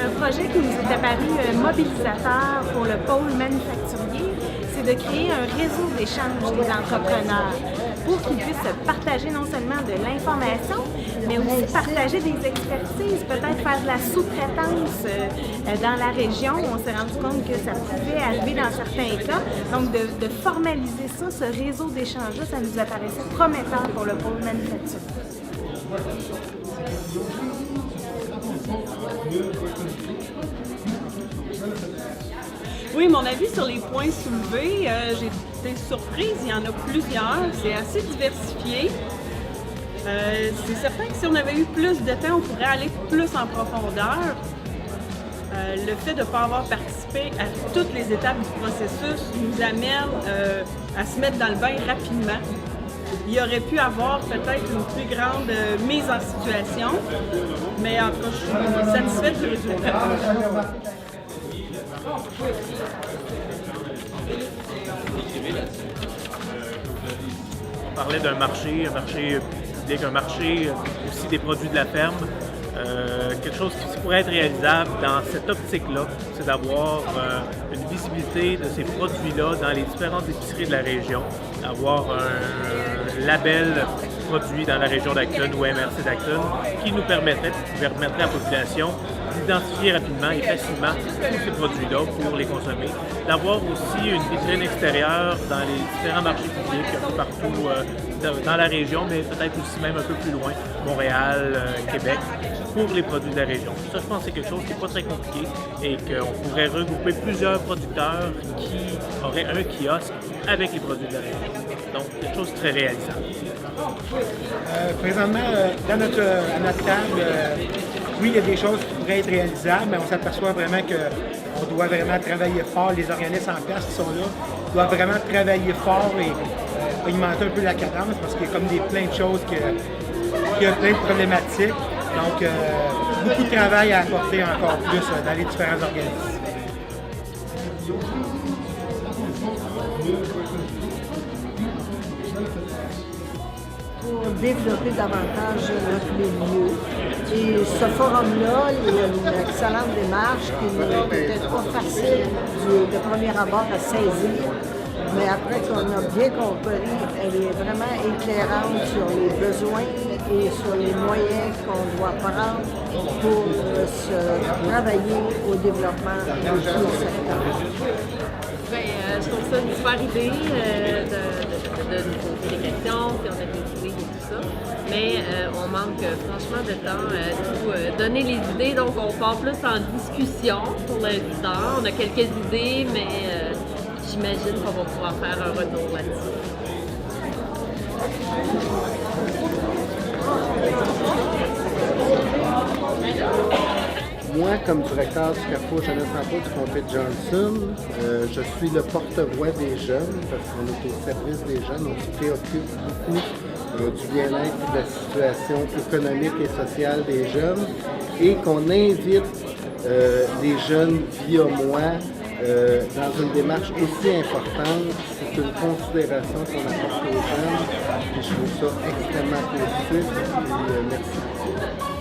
Un projet qui nous est apparu mobilisateur pour le pôle manufacturier, c'est de créer un réseau d'échange des entrepreneurs pour qu'ils puissent partager non seulement de l'information, mais aussi partager des expertises, peut-être faire de la sous-traitance dans la région. On s'est rendu compte que ça pouvait arriver dans certains cas. Donc, de formaliser ça, ce réseau d'échange-là, ça nous apparaissait prometteur pour le pôle manufacturier. Oui, mon avis sur les points soulevés, j'ai été surprise, il y en a plusieurs, c'est assez diversifié. C'est certain que si on avait eu plus de temps, on pourrait aller plus en profondeur. Le fait de ne pas avoir participé à toutes les étapes du processus nous amène à se mettre dans le bain rapidement. Il y aurait pu avoir peut-être une plus grande mise en situation, mais en tout cas, je suis satisfaite du résultat. On parlait d'un marché public, un marché aussi des produits de la ferme. Quelque chose qui pourrait être réalisable dans cette optique-là, c'est d'avoir une visibilité de ces produits-là dans les différentes épiceries de la région, d'avoir un label produit dans la région d'Acton ou MRC d'Acton qui nous permettrait à la population d'identifier rapidement et facilement tous ces produits-là pour les consommer, d'avoir aussi une vitrine extérieure dans les différents marchés publics un peu partout dans la région, mais peut-être aussi même un peu plus loin, Montréal, Québec, pour les produits de la région. Ça, je pense que c'est quelque chose qui n'est pas très compliqué et qu'on pourrait regrouper plusieurs producteurs qui auraient un kiosque avec les produits de la région. Donc, quelque chose de très réalisable. Présentement, à notre table, oui, il y a des choses qui pourraient être réalisables, mais on s'aperçoit vraiment qu'on doit vraiment travailler fort. Les organismes en place qui sont là doivent vraiment travailler fort et augmenter un peu la cadence parce qu'il y a comme plein de choses qu'il y a plein de problématiques. Donc, beaucoup de travail à apporter encore plus dans les différents organismes. Pour développer davantage notre milieu. Et ce forum-là, il y a une excellente démarche qui n'est peut-être pas facile de premier abord à saisir, mais après qu'on a bien compris, elle est vraiment éclairante sur les besoins et sur les moyens qu'on doit prendre pour travailler au développement de tout le secteur. Je trouve ça une super idée de nous poser des questions, puis on a des idées et tout ça. Mais on manque franchement de temps à donner les idées, donc on part plus en discussion pour l'instant. On a quelques idées, mais j'imagine qu'on va pouvoir faire un retour là-dessus. Moi, comme directeur du Carrefour Jeunesse Emploi du comté de Johnson, je suis le porte-voix des jeunes parce qu'on est au service des jeunes. On se préoccupe beaucoup du bien-être et de la situation économique et sociale des jeunes et qu'on invite les jeunes via moi dans une démarche aussi importante. C'est une considération qu'on apporte aux jeunes et je trouve ça extrêmement positif. Et, merci.